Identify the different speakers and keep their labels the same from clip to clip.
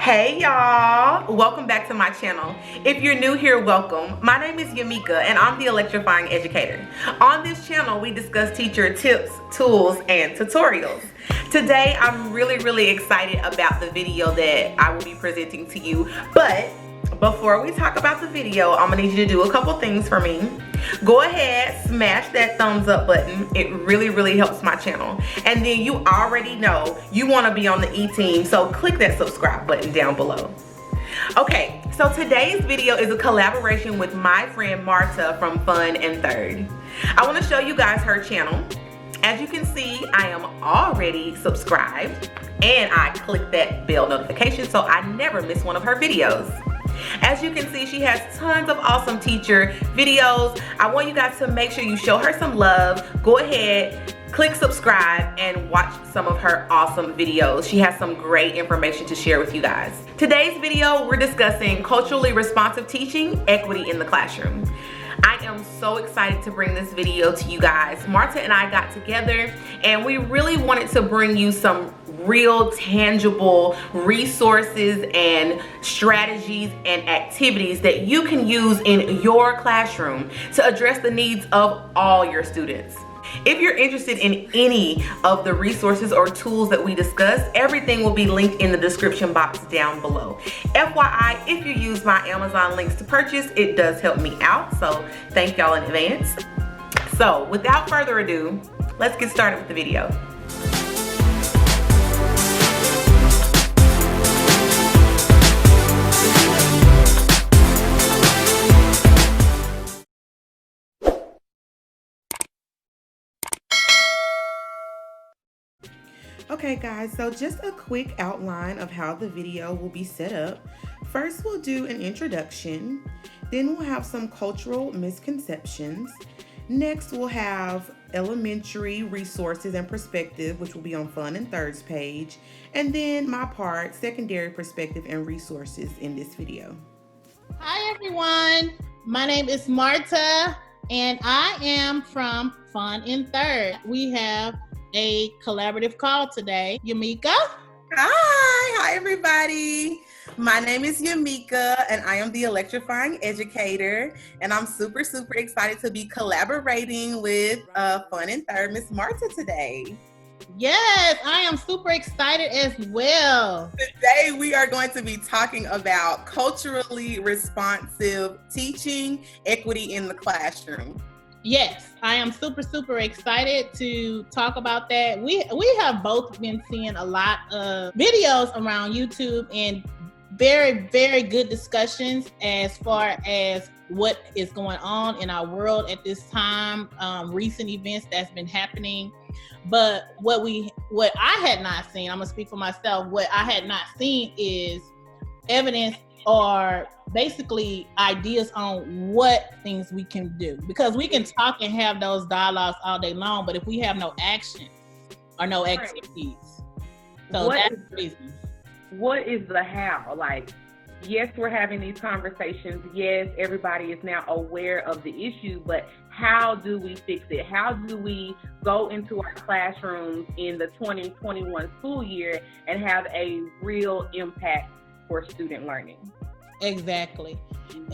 Speaker 1: Hey y'all, welcome back to my channel. If you're new here, welcome. My name is Yamika and I'm the Electrifying Educator. On this channel, we discuss teacher tips, tools, and tutorials. Today, I'm really excited about the video that I will be presenting to you. But before we talk about the video, I'm gonna need you to do a couple things for me. Go ahead, smash that thumbs up button. It really helps my channel. And then you already know you want to be on the E-team, so click that subscribe button down below. Okay, so today's video is a collaboration with my friend Marta from Fun and Third. I want to show you guys her channel. As you can see, I am already subscribed and I click that bell notification so I never miss one of her videos. As you can see, she has tons of awesome teacher videos. I want you guys to make sure you show her some love. Go ahead, click subscribe, and watch some of her awesome videos. She has some great information to share with you guys. Today's video, we're discussing culturally responsive teaching, equity in the classroom. I am so excited to bring this video to you guys. Marta and I got together and we really wanted to bring you some real tangible resources and strategies and activities that you can use in your classroom to address the needs of all your students. If you're interested in any of the resources or tools that we discussed, everything will be linked in the description box down below. FYI, if you use my Amazon links to purchase, it does help me out, so thank y'all in advance. So without further ado, let's get started with the video. Okay guys, so just a quick outline of how the video will be set up. First, we'll do an introduction. Then we'll have some cultural misconceptions. Next, we'll have elementary resources and perspective, which will be on Fun and Third's page. And then my part, secondary perspective and resources in this video.
Speaker 2: Hi everyone, my name is Marta and I am from Fun and Third. We have a collaborative call today. Yamika?
Speaker 1: Hi everybody. My name is Yamika and I am the Electrifying Educator, and I'm super excited to be collaborating with Fun and Third, Miss Marta today.
Speaker 2: Yes, I am super excited as well.
Speaker 1: Today we are going to be talking about culturally responsive teaching, equity in the classroom.
Speaker 2: Yes, I am super excited to talk about that. We have both been seeing a lot of videos around YouTube and very good discussions as far as what is going on in our world at this time, recent events that's been happening. But what I had not seen, I'm gonna speak for myself, what I had not seen is evidence or basically ideas on what things we can do, because we can talk and have those dialogues all day long, but if we have no action or no activities, so that's the reason.
Speaker 3: What is the how? Like, yes, we're having these conversations. Yes, everybody is now aware of the issue, but how do we fix it? How do we go into our classrooms in the 2021 school year and have a real impact for student learning?
Speaker 2: Exactly,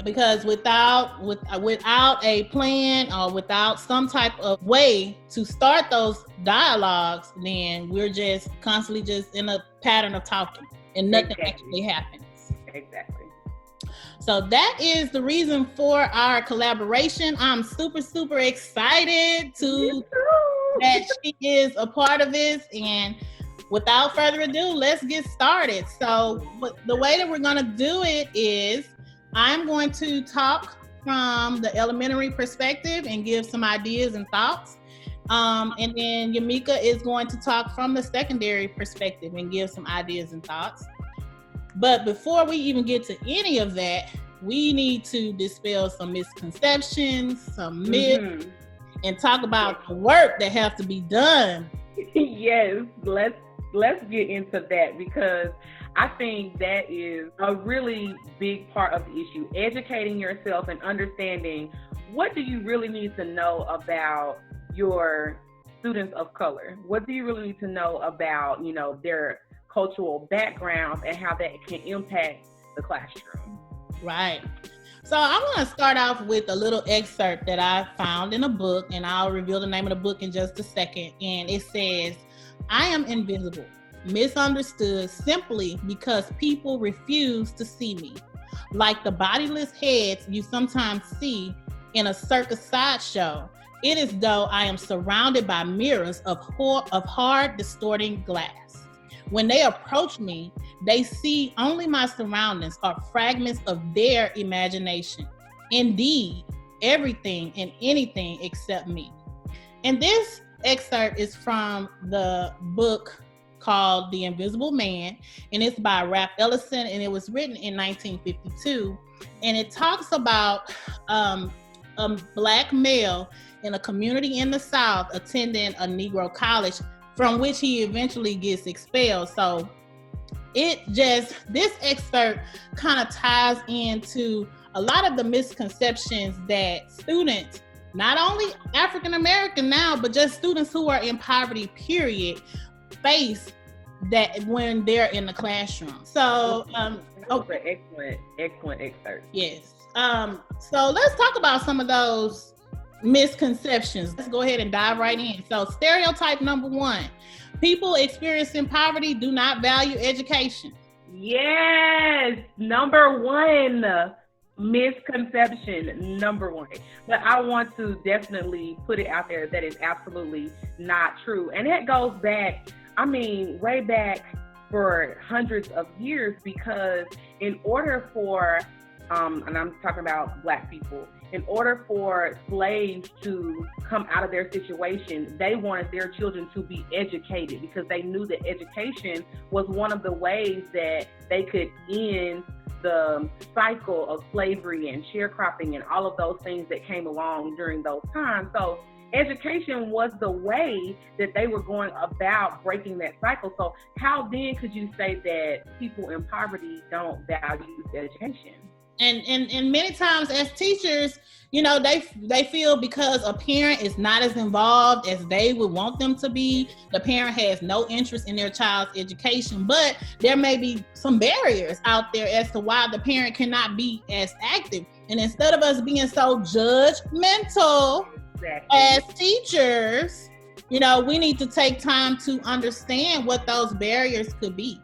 Speaker 2: because without a plan or without some type of way to start those dialogues, then we're just constantly just in a pattern of talking and nothing actually happens.
Speaker 3: Exactly.
Speaker 2: So that is the reason for our collaboration. I'm super excited that she is a part of this, and without further ado, let's get started. So the way that we're going to do it is I'm going to talk from the elementary perspective and give some ideas and thoughts. And then Yamika is going to talk from the secondary perspective and give some ideas and thoughts. But before we even get to any of that, we need to dispel some misconceptions, some myths, and talk about the work that has to be done.
Speaker 3: Yes, let's get into that, because I think that is a really big part of the issue. Educating yourself and understanding what do you really need to know about your students of color? What do you really need to know about, their cultural backgrounds and how that can impact the classroom.
Speaker 2: Right. So I want to start off with a little excerpt that I found in a book, and I'll reveal the name of the book in just a second. And it says, "I am invisible, misunderstood simply because people refuse to see me. Like the bodiless heads you sometimes see in a circus sideshow, it is though I am surrounded by mirrors of hard, distorting glass. When they approach me, they see only my surroundings are fragments of their imagination. Indeed, everything and anything except me." And this excerpt is from the book called The Invisible Man, and it's by Ralph Ellison, and it was written in 1952. And it talks about a Black male in a community in the South attending a Negro college, from which he eventually gets expelled. So this excerpt kind of ties into a lot of the misconceptions that students, not only African American now, but just students who are in poverty, period, face that when they're in the classroom. So,
Speaker 3: excellent excerpt.
Speaker 2: Yes. So let's talk about some of those misconceptions. Let's go ahead and dive right in. So stereotype number 1, people experiencing poverty do not value education.
Speaker 3: Yes, number 1 misconception, number 1. But I want to definitely put it out there that is absolutely not true. And that goes back, way back for hundreds of years, because in order for, and I'm talking about Black people, in order for slaves to come out of their situation, they wanted their children to be educated because they knew that education was one of the ways that they could end the cycle of slavery and sharecropping and all of those things that came along during those times. So education was the way that they were going about breaking that cycle. So how then could you say that people in poverty don't value education?
Speaker 2: And many times as teachers, they feel because a parent is not as involved as they would want them to be, the parent has no interest in their child's education, but there may be some barriers out there as to why the parent cannot be as active. And instead of us being so judgmental as teachers, we need to take time to understand what those barriers could be.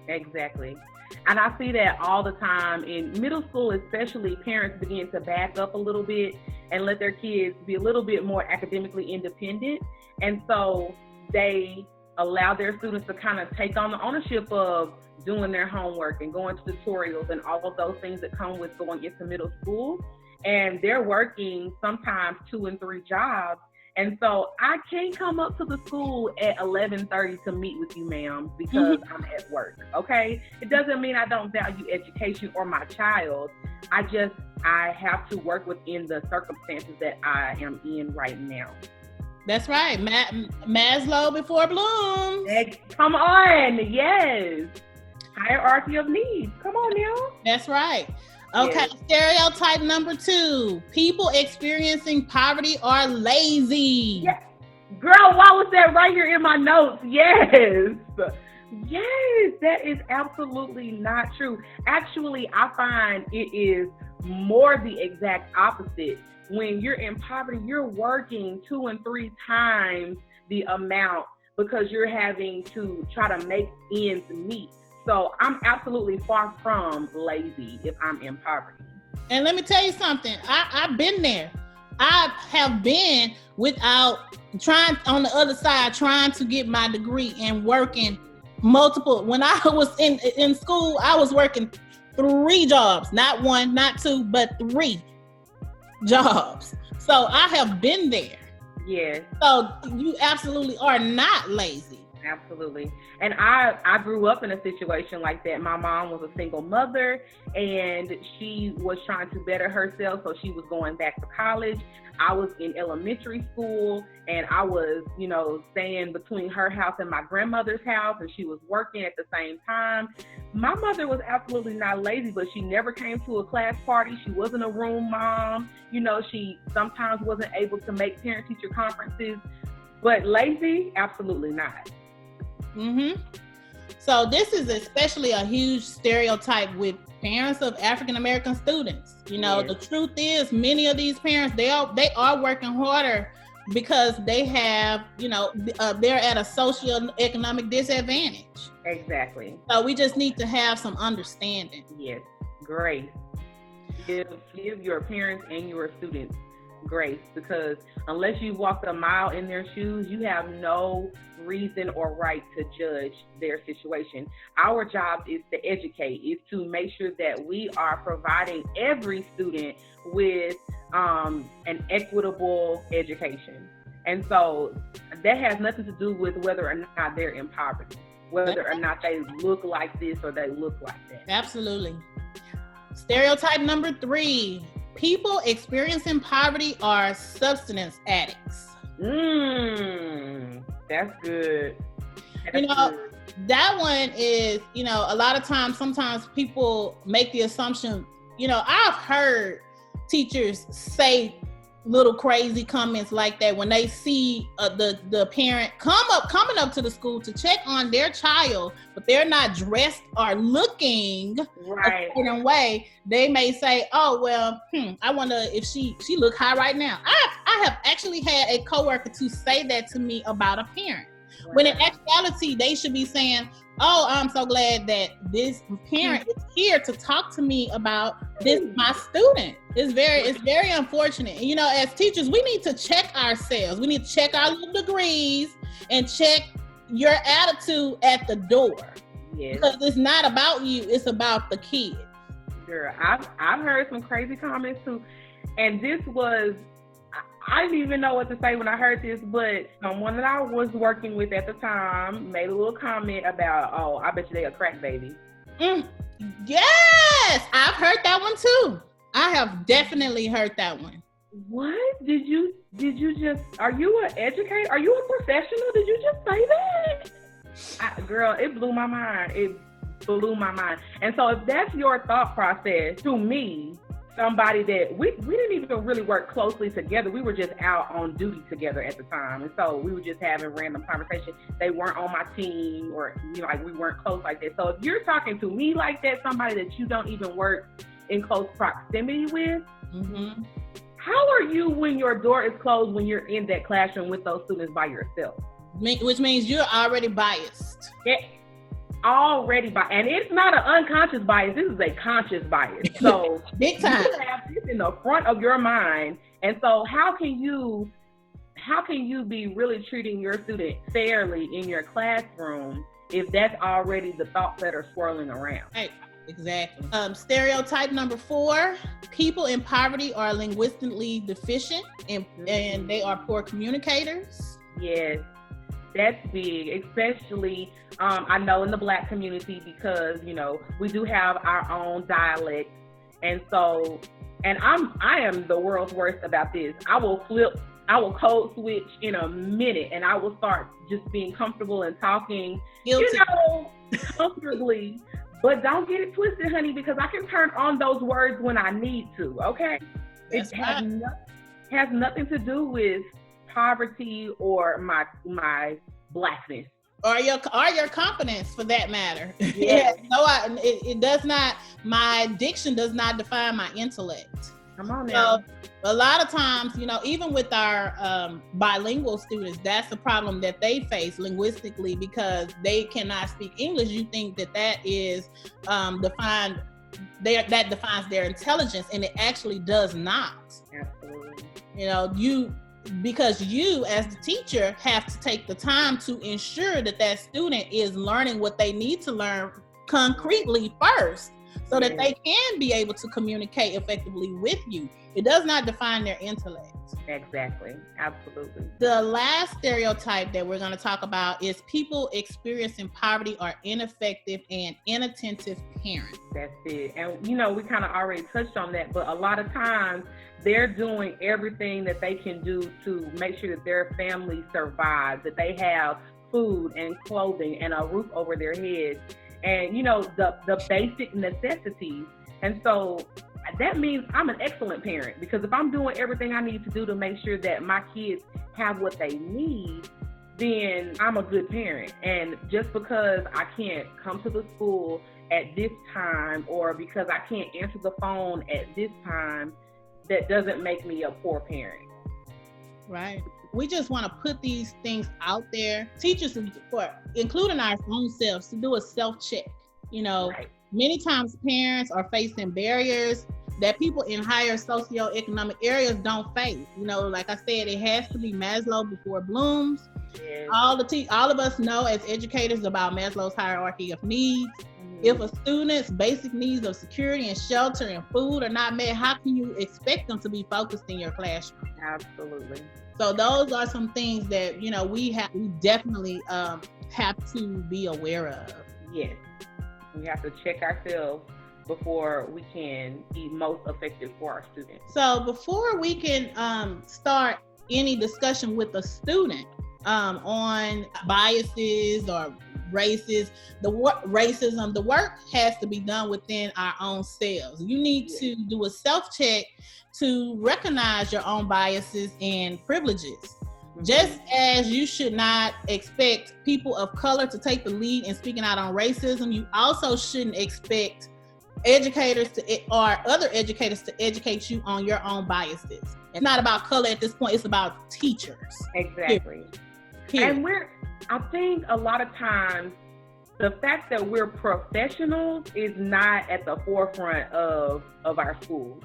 Speaker 3: Exactly. And I see that all the time in middle school, especially. Parents begin to back up a little bit and let their kids be a little bit more academically independent. And so they allow their students to kind of take on the ownership of doing their homework and going to tutorials and all of those things that come with going into middle school. And they're working sometimes 2 and 3 jobs. And so I can't come up to the school at 11:30 to meet with you, ma'am, because I'm at work, okay? It doesn't mean I don't value education or my child. I have to work within the circumstances that I am in right now.
Speaker 2: That's right. Maslow before Bloom.
Speaker 3: Come on, yes. Hierarchy of needs. Come on now.
Speaker 2: That's right. Okay, yes. Stereotype number 2, people experiencing poverty are lazy.
Speaker 3: Yes. Girl, why was that right here in my notes? Yes, that is absolutely not true. Actually, I find it is more the exact opposite. When you're in poverty, you're working 2 and 3 times the amount because you're having to try to make ends meet. So I'm absolutely far from lazy if I'm in poverty.
Speaker 2: And let me tell you something. I've been there. I have been on the other side, trying to get my degree and working multiple. When I was in school, I was working 3 jobs, not 1, not 2, but 3 jobs. So I have been there.
Speaker 3: Yes.
Speaker 2: So you absolutely are not lazy.
Speaker 3: Absolutely. And I grew up in a situation like that. My mom was a single mother and she was trying to better herself. So she was going back to college. I was in elementary school and I was, staying between her house and my grandmother's house, and she was working at the same time. My mother was absolutely not lazy, but she never came to a class party. She wasn't a room mom. She sometimes wasn't able to make parent-teacher conferences, but lazy, absolutely not.
Speaker 2: So this is especially a huge stereotype with parents of African American students. You know, the truth is many of these parents, they are working harder because they have, you know, they're at a socioeconomic disadvantage.
Speaker 3: Exactly.
Speaker 2: So we just need to have some understanding.
Speaker 3: Yes, grace. Give your parents and your students grace, because unless you walked a mile in their shoes, you have no reason or right to judge their situation. Our job is to educate, is to make sure that we are providing every student with an equitable education. And so that has nothing to do with whether or not they're in poverty, whether or not they look like this or they look like that.
Speaker 2: Absolutely. Stereotype number 3, people experiencing poverty are substance addicts.
Speaker 3: That's good.
Speaker 2: You know, that one is, you know, a lot of times, sometimes people make the assumption, you know, I've heard teachers say little crazy comments like that when they see the parent coming up to the school to check on their child, but they're not dressed or looking a certain way. They may say, oh, well, I wonder if she look high right now. I have actually had a coworker to say that to me about a parent. Right. When in actuality, they should be saying, oh, I'm so glad that this parent is here to talk to me about this, my student. It's very unfortunate. And, you know, as teachers, we need to check ourselves. We need to check our little degrees and check your attitude at the door. Yes. Because it's not about you, it's about the kids.
Speaker 3: Sure. I've heard some crazy comments too. And this was, I didn't even know what to say when I heard this, but someone that I was working with at the time made a little comment about, oh, I bet you they a crack baby.
Speaker 2: Yes, I've heard that one too. I have definitely heard that one.
Speaker 3: What? Did you just, are you an educator? Are you a professional? Did you just say that? Girl, it blew my mind. It blew my mind. And so if that's your thought process, to me, somebody that we didn't even really work closely together. We were just out on duty together at the time. And so we were just having random conversations. They weren't on my team, or, you know, like we weren't close like that. So if you're talking to me like that, somebody that you don't even work in close proximity with, how are you when your door is closed, when you're in that classroom with those students by yourself?
Speaker 2: Which means you're already biased.
Speaker 3: Yeah. Already biased, and it's not an unconscious bias. This is a conscious bias. So
Speaker 2: big time.
Speaker 3: You have this in the front of your mind, and so how can you be really treating your student fairly in your classroom if that's already the thoughts that are swirling around?
Speaker 2: Right. Exactly. Stereotype number 4: people in poverty are linguistically deficient and they are poor communicators.
Speaker 3: Yes. That's big, especially I know in the Black community, because, you know, we do have our own dialect. And so, and I am the world's worst about this. I will code switch in a minute, and I will start just being comfortable and talking, you know, comfortably. But don't get it twisted, honey, because I can turn on those words when I need to, okay?
Speaker 2: That's
Speaker 3: it has nothing to do with poverty or my Blackness,
Speaker 2: or your confidence, for that matter.
Speaker 3: Yeah.
Speaker 2: No, it does not. My diction does not define my intellect.
Speaker 3: Come on now.
Speaker 2: So a lot of times, you know, even with our bilingual students, that's the problem that they face linguistically, because they cannot speak English. You think that is defined. That defines their intelligence, and it actually does not.
Speaker 3: Absolutely.
Speaker 2: You know, because you as the teacher have to take the time to ensure that student is learning what they need to learn concretely first, so that they can be able to communicate effectively with you. It does not define their intellect.
Speaker 3: Exactly. Absolutely.
Speaker 2: The last stereotype that we're going to talk about is people experiencing poverty are ineffective and inattentive parents.
Speaker 3: That's it. And, you know, we kind of already touched on that, but a lot of times they're doing everything that they can do to make sure that their family survives, that they have food and clothing and a roof over their heads, and, you know, the basic necessities. And so that means I'm an excellent parent, because if I'm doing everything I need to do to make sure that my kids have what they need, then I'm a good parent. And just because I can't come to the school at this time, or because I can't answer the phone at this time, that doesn't make me a poor parent.
Speaker 2: Right. We just want to put these things out there. Teachers, for including our own selves, to do a self-check. You know,
Speaker 3: Right.
Speaker 2: Many times parents are facing barriers that people in higher socioeconomic areas don't face. You know, like I said, it has to be Maslow before Bloom's.
Speaker 3: Yes.
Speaker 2: All of us know as educators about Maslow's hierarchy of needs. If a student's basic needs of security and shelter and food are not met, how can you expect them to be focused in your classroom?
Speaker 3: Absolutely.
Speaker 2: So those are some things that, you know, we definitely have to be aware of.
Speaker 3: Yes. We have to check ourselves before we can be most effective for our students.
Speaker 2: So before we can start any discussion with a student on biases or racism, the work has to be done within our own selves. You need to do a self-check to recognize your own biases and privileges. Mm-hmm. Just as you should not expect people of color to take the lead in speaking out on racism, you also shouldn't expect educators or other educators to educate you on your own biases. It's not about color at this point, it's about teachers.
Speaker 3: Exactly. And I think a lot of times the fact that we're professionals is not at the forefront of our schools.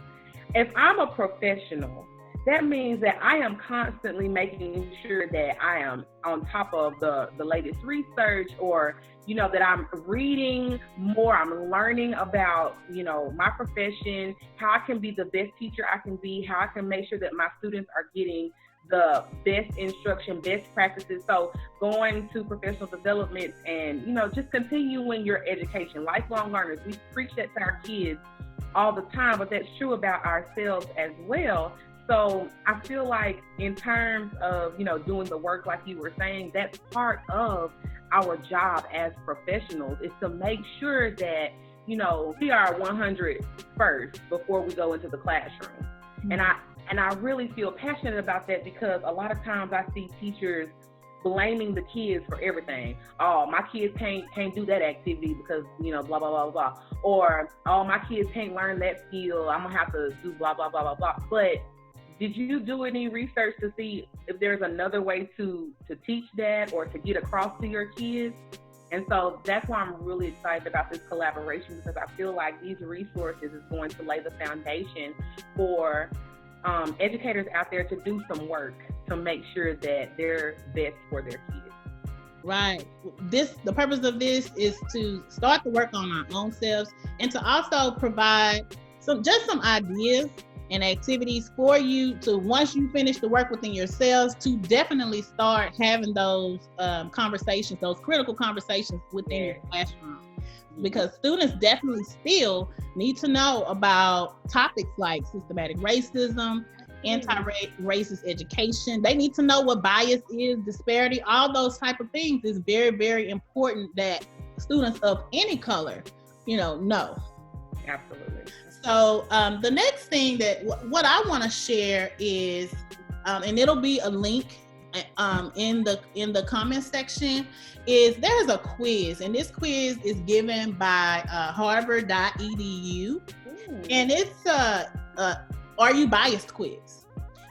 Speaker 3: If I'm a professional, that means that I am constantly making sure that I am on top of the latest research, or, you know, that I'm reading more, I'm learning about, you know, my profession, how I can be the best teacher I can be, how I can make sure that my students are getting the best instruction, best practices. So going to professional development and, you know, just continuing your education, lifelong learners. We preach that to our kids all the time, but that's true about ourselves as well. So I feel like in terms of, you know, doing the work like you were saying, that's part of our job as professionals, is to make sure that, you know, we are 100 first before we go into the classroom. Mm-hmm. And I really feel passionate about that, because a lot of times I see teachers blaming the kids for everything. Oh, my kids can't do that activity because, you know, blah, blah, blah, blah. Or, oh, my kids can't learn that skill, I'm gonna have to do blah, blah, blah, blah, blah. But did you do any research to see if there's another way to teach that or to get across to your kids? And so that's why I'm really excited about this collaboration, because I feel like these resources is going to lay the foundation for educators out there to do some work to make sure that they're best for their kids.
Speaker 2: Right. The purpose of this is to start the work on our own selves, and to also provide some ideas and activities for you to, once you finish the work within yourselves, to definitely start having those conversations, those critical conversations within your classroom. Because students definitely still need to know about topics like systematic racism, anti-racist education. They need to know what bias is, disparity, all those type of things is very, very important that students of any color, you know.
Speaker 3: Absolutely.
Speaker 2: So the next thing that what I want to share is, and it'll be a link in the comment section, is there's a quiz, and this quiz is given by harvard.edu, and it's are you biased quiz.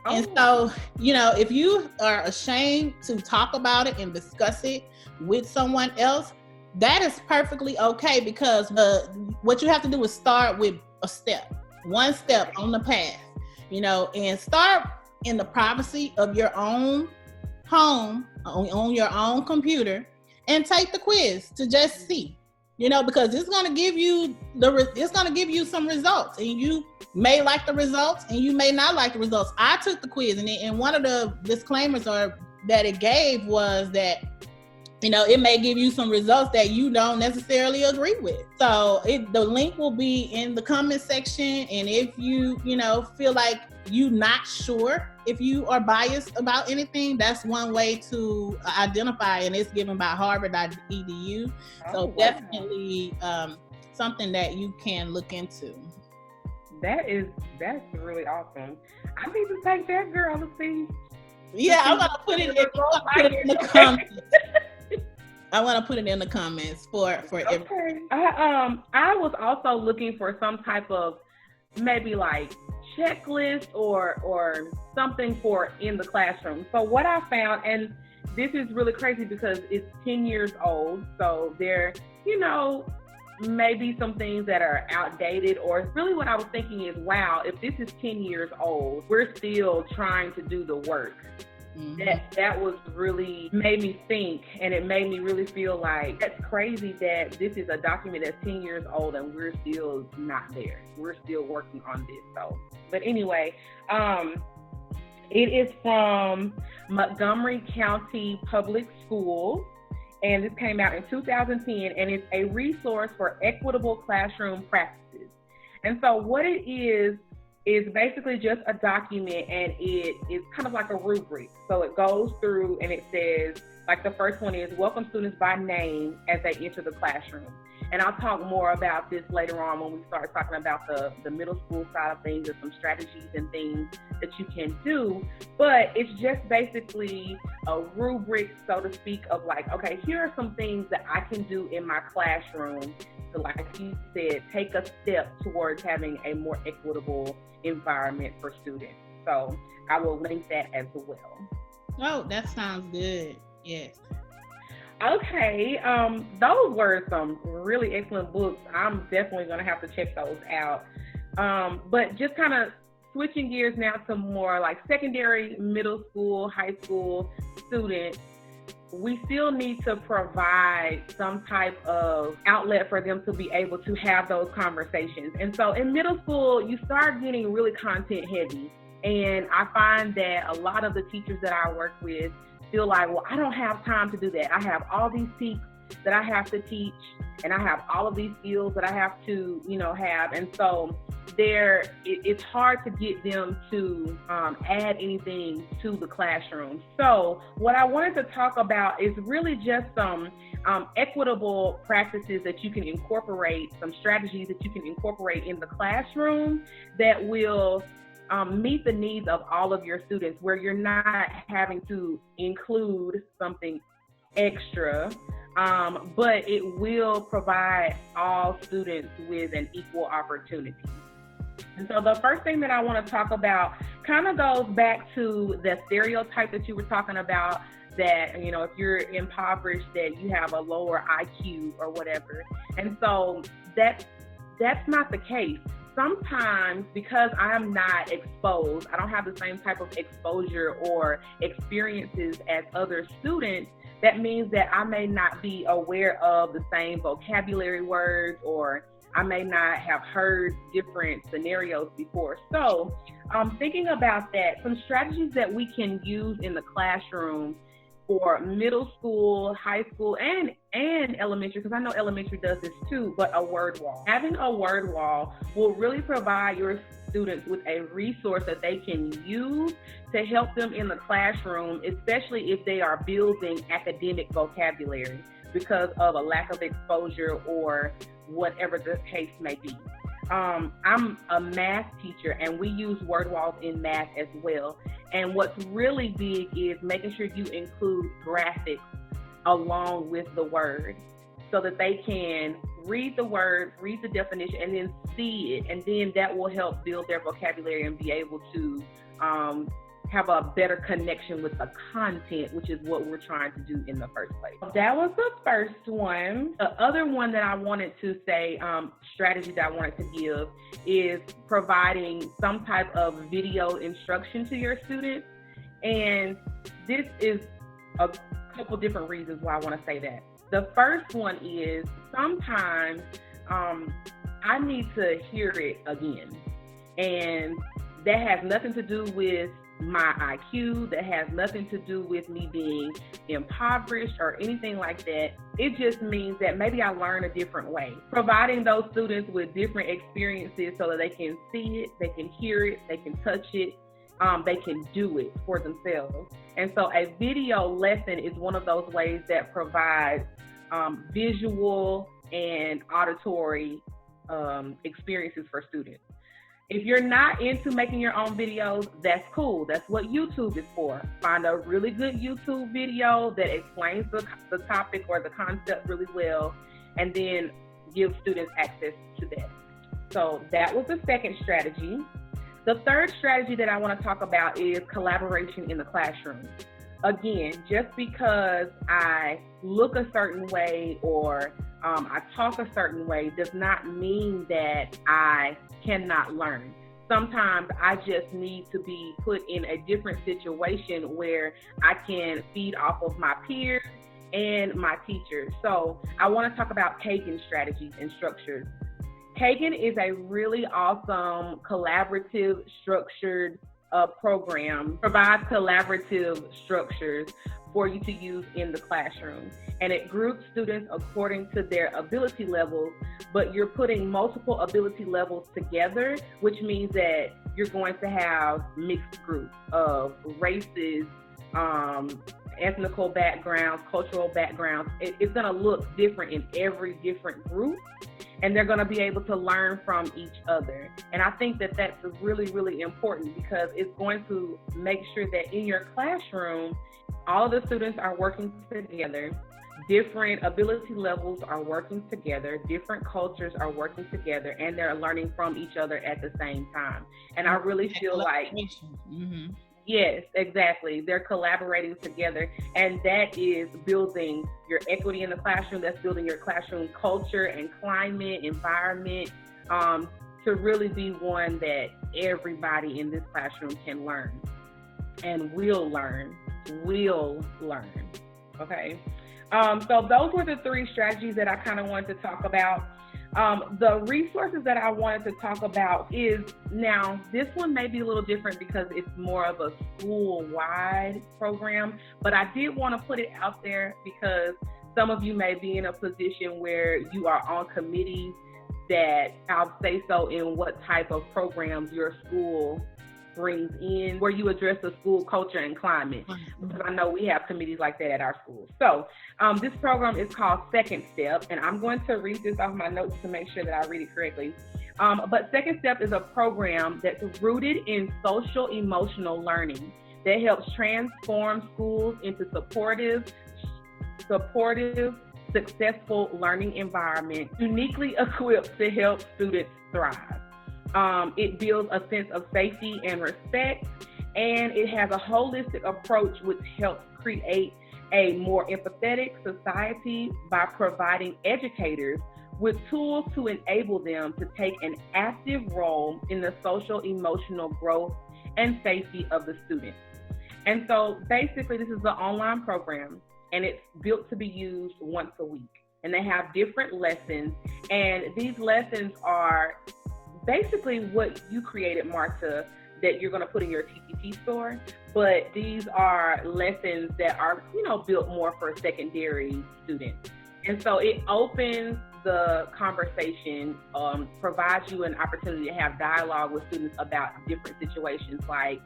Speaker 2: Oh. And so, you know, if you are ashamed to talk about it and discuss it with someone else, that is perfectly okay, because what you have to do is start with one step on the path, you know, and start in the privacy of your own home, on your own computer, and take the quiz to just see, you know, because it's going to give you some results, and you may like the results and you may not like the results. I took the quiz, and one of the disclaimers that it gave was that, you know, it may give you some results that you don't necessarily agree with. So the link will be in the comment section. And if you feel like you're not sure if you are biased about anything, that's one way to identify, and it's given by harvard.edu. So definitely something that you can look into.
Speaker 3: That's really awesome. I need to take that, girl, to see.
Speaker 2: Yeah, I want to put it in the comments. I want to put it in the comments for everyone.
Speaker 3: Okay. I was also looking for some type of maybe like checklist or something for in the classroom. So what I found, and this is really crazy because it's 10 years old, so there, maybe some things that are outdated, or really what I was thinking is, wow, if this is 10 years old, we're still trying to do the work. Mm-hmm. That was really made me think, and it made me really feel like that's crazy that this is a document that's 10 years old and we're still not there. We're still working on this. So, but anyway, it is from Montgomery County Public Schools, and this came out in 2010, and it's a resource for equitable classroom practices. And so what it is basically just a document, and it is kind of like a rubric. So it goes through and it says, like the first one is welcome students by name as they enter the classroom. And I'll talk more about this later on when we start talking about the middle school side of things and some strategies and things that you can do. But it's just basically a rubric, so to speak, of like, okay, here are some things that I can do in my classroom to, like you said, take a step towards having a more equitable environment for students. So I will link that as well.
Speaker 2: Oh, that sounds good. Yes.
Speaker 3: Okay, those were some really excellent books. I'm definitely going to have to check those out. But just kind of switching gears now to more like secondary, middle school, high school students, we still need to provide some type of outlet for them to be able to have those conversations. And so in middle school, you start getting really content heavy. And I find that a lot of the teachers that I work with feel like, well, I don't have time to do that. I have all these peaks that I have to teach, and I have all of these skills that I have to, have. And so it's hard to get them to add anything to the classroom. So what I wanted to talk about is really just some equitable practices that you can incorporate, some strategies that you can incorporate in the classroom that will meet the needs of all of your students, where you're not having to include something extra, but it will provide all students with an equal opportunity. And so the first thing that I want to talk about kind of goes back to the stereotype that you were talking about, that, if you're impoverished, that you have a lower IQ or whatever. And so that's not the case. Sometimes, because I'm not exposed, I don't have the same type of exposure or experiences as other students, that means that I may not be aware of the same vocabulary words, or I may not have heard different scenarios before. So thinking about that, some strategies that we can use in the classroom for middle school, high school, and elementary, because I know elementary does this too, but a word wall. Having a word wall will really provide your students with a resource that they can use to help them in the classroom, especially if they are building academic vocabulary because of a lack of exposure or whatever the case may be. I'm a math teacher, and we use word walls in math as well. And what's really big is making sure you include graphics along with the word, so that they can read the word, read the definition, and then see it. And then that will help build their vocabulary and be able to have a better connection with the content, which is what we're trying to do in the first place. That was the first one. The other one that I wanted to say, strategy that I wanted to give, is providing some type of video instruction to your students. And this is a couple different reasons why I want to say that. The first one is sometimes I need to hear it again. And that has nothing to do with my IQ, that has nothing to do with me being impoverished or anything like that. It just means that maybe I learn a different way. Providing those students with different experiences so that they can see it, they can hear it, they can touch it, they can do it for themselves. And so a video lesson is one of those ways that provides visual and auditory experiences for students. If you're not into making your own videos, that's cool. That's what YouTube is for. Find a really good YouTube video that explains the topic or the concept really well, and then give students access to that. So that was the second strategy. The third strategy that I want to talk about is collaboration in the classroom. Again, just because I look a certain way or I talk a certain way does not mean that I cannot learn. Sometimes I just need to be put in a different situation where I can feed off of my peers and my teachers. So I want to talk about Kagan strategies and structures. Kagan is a really awesome collaborative structured program, provides collaborative structures for you to use in the classroom. And it groups students according to their ability levels, but you're putting multiple ability levels together, which means that you're going to have mixed groups of races, ethnical backgrounds, cultural backgrounds. It's going to look different in every different group, and they're going to be able to learn from each other. And I think that that's really, really important because it's going to make sure that in your classroom, all of the students are working together, different ability levels are working together, different cultures are working together, and they're learning from each other at the same time. And I really feel like, yes, exactly. They're collaborating together, and that is building your equity in the classroom. That's building your classroom culture and climate, environment, to really be one that everybody in this classroom can learn and will learn, okay? So those were the three strategies that I kind of wanted to talk about. The resources that I wanted to talk about is, now this one may be a little different because it's more of a school-wide program, but I did want to put it out there because some of you may be in a position where you are on committees that, I'll say so, in what type of programs your school brings in, where you address the school culture and climate, because I know we have committees like that at our school. So this program is called Second Step, and I'm going to read this off my notes to make sure that I read it correctly. But Second Step is a program that's rooted in social emotional learning that helps transform schools into supportive, successful learning environment, uniquely equipped to help students thrive. It builds a sense of safety and respect, and it has a holistic approach which helps create a more empathetic society by providing educators with tools to enable them to take an active role in the social emotional growth and safety of the students. And so basically this is an online program, and it's built to be used once a week. And they have different lessons, and these lessons are basically what you created, Marta, that you're going to put in your TTT store, but these are lessons that are, built more for secondary students. And so it opens the conversation, provides you an opportunity to have dialogue with students about different situations like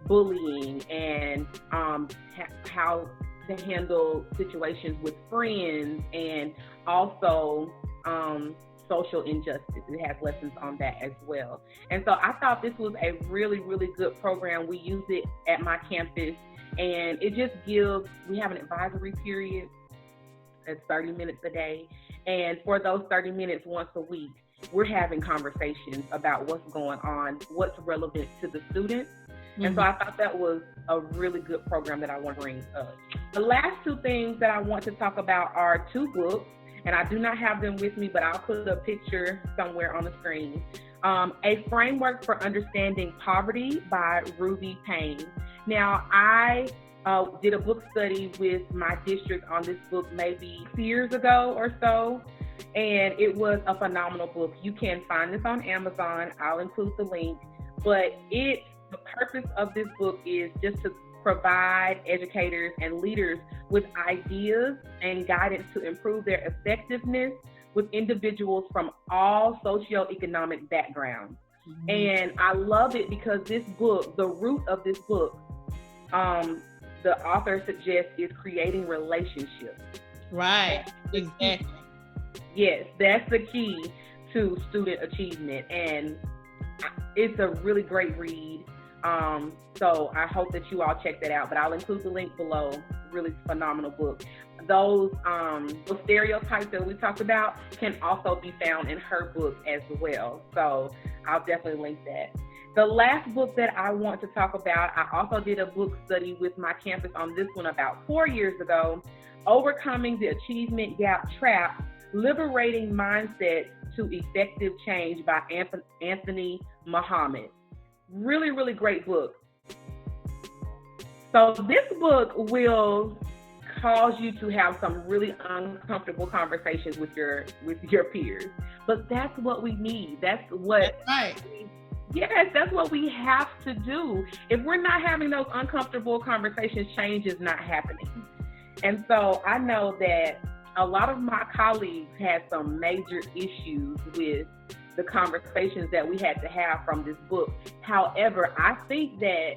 Speaker 3: bullying and how to handle situations with friends, and also social injustice. It has lessons on that as well. And so I thought this was a really, really good program. We use it at my campus, and it just gives, we have an advisory period. It's 30 minutes a day. And for those 30 minutes once a week, we're having conversations about what's going on, what's relevant to the students. Mm-hmm. And so I thought that was a really good program that I want to bring up. The last two things that I want to talk about are two books, and I do not have them with me, but I'll put a picture somewhere on the screen. A Framework for Understanding Poverty by Ruby Payne. Now, I did a book study with my district on this book maybe 2 years ago or so, and it was a phenomenal book. You can find this on Amazon. I'll include the link, but the purpose of this book is just to provide educators and leaders with ideas and guidance to improve their effectiveness with individuals from all socioeconomic backgrounds. Mm-hmm. And I love it because this book, the root of this book, the author suggests, is creating relationships.
Speaker 2: Right, exactly.
Speaker 3: Yes, that's the key to student achievement. And it's a really great read. So I hope that you all check that out, but I'll include the link below. Really phenomenal book. Those stereotypes that we talked about can also be found in her book as well. So I'll definitely link that. The last book that I want to talk about, I also did a book study with my campus on this one about 4 years ago, Overcoming the Achievement Gap Trap, Liberating Mindset to Effective Change by Anthony Muhammad. Really, really great book. So this book will cause you to have some really uncomfortable conversations with your peers. But that's what we need. That's right. Yes, that's what we have to do. If we're not having those uncomfortable conversations, change is not happening. And so I know that a lot of my colleagues had some major issues with the conversations that we had to have from this book. However, I think that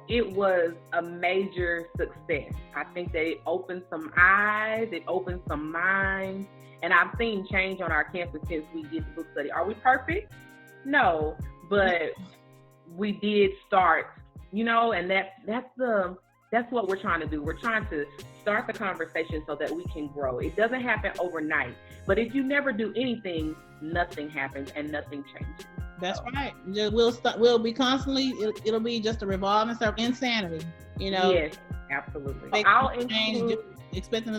Speaker 3: it was a major success. I think that it opened some eyes, it opened some minds, and I've seen change on our campus since we did the book study. Are we perfect? No, but we did start, and that's what we're trying to do. We're trying to start the conversation so that we can grow. It doesn't happen overnight, but if you never do anything, nothing happens and nothing changes.
Speaker 2: That's right. We'll be constantly. It'll be just a revolving circle, insanity.
Speaker 3: Yes, absolutely. I'll include.
Speaker 2: Expecting,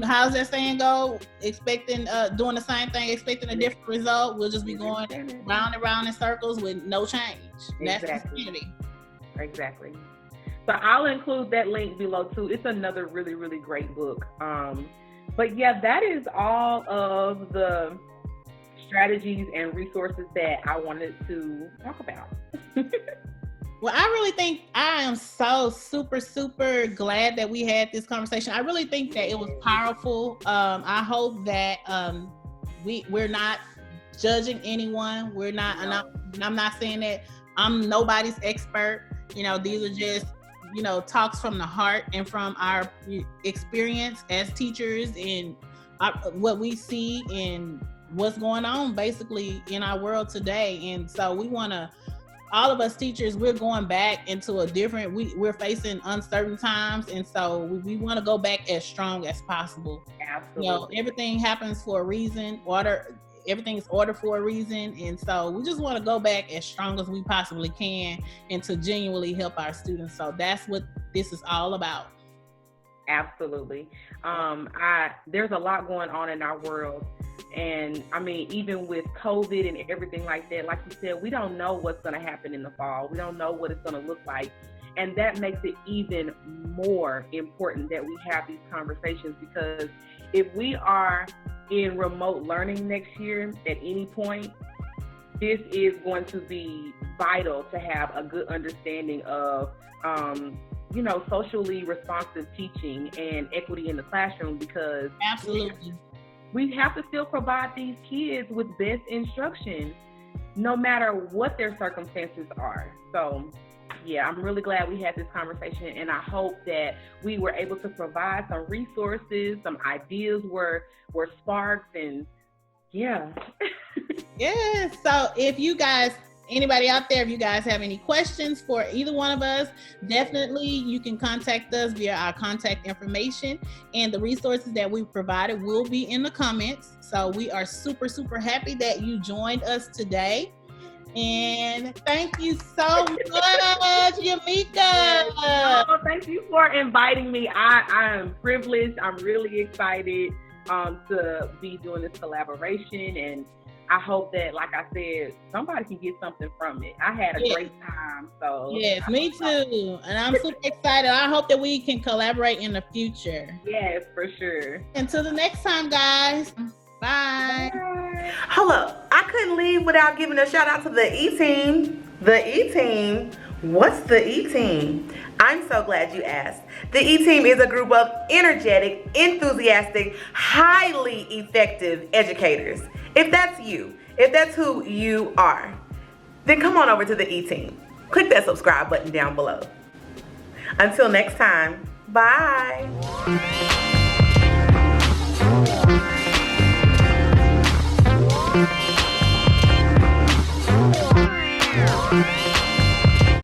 Speaker 2: how's that saying go? Expecting, doing the same thing, expecting a different result. We'll just be going round and round in circles with no change. That's insanity.
Speaker 3: Exactly. So I'll include that link below too. It's another really, really great book. But yeah, that is all of the strategies and resources that I wanted to talk about.
Speaker 2: Well, I really think I am so super, super glad that we had this conversation. I really think that it was powerful. I hope that we're not judging anyone. We're not, and I'm not saying that I'm nobody's expert. These are just, talks from the heart and from our experience as teachers and what we see and what's going on basically in our world today. And so we want to, all of us teachers, we're going back into a different, we're facing uncertain times. And so we want to go back as strong as possible.
Speaker 3: Absolutely.
Speaker 2: Everything happens for a reason. Everything is ordered for a reason. And so we just want to go back as strong as we possibly can and to genuinely help our students. So that's what this is all about.
Speaker 3: Absolutely. There's a lot going on in our world. And I mean, even with COVID and everything like that, like you said, we don't know what's going to happen in the fall. We don't know what it's going to look like. And that makes it even more important that we have these conversations, because if we are in remote learning next year at any point, this is going to be vital to have a good understanding of, socially responsive teaching and equity in the classroom, because
Speaker 2: absolutely,
Speaker 3: we have to still provide these kids with best instruction, no matter what their circumstances are. So, yeah, I'm really glad we had this conversation, and I hope that we were able to provide some resources, some ideas were sparked, and yeah.
Speaker 2: Yeah, so if you guys, anybody out there, if you guys have any questions for either one of us, definitely you can contact us via our contact information, and the resources that we provided will be in the comments. So we are super, super happy that you joined us today. And thank you so much, Yamika.
Speaker 3: Oh, thank you for inviting me. I am privileged. I'm really excited to be doing this collaboration, and I hope that, like I said, somebody can get something from it. I had a great time. So
Speaker 2: yes, me too. And I'm super excited. I hope that we can collaborate in the future.
Speaker 3: Yes, for sure.
Speaker 2: Until the next time, guys. Bye.
Speaker 3: Bye.
Speaker 1: Hold up. I couldn't leave without giving a shout out to the E-Team. The E-Team? What's the E-Team? I'm so glad you asked. The E-Team is a group of energetic, enthusiastic, highly effective educators. If that's you, if that's who you are, then come on over to the E-Team. Click that subscribe button down below. Until next time, bye.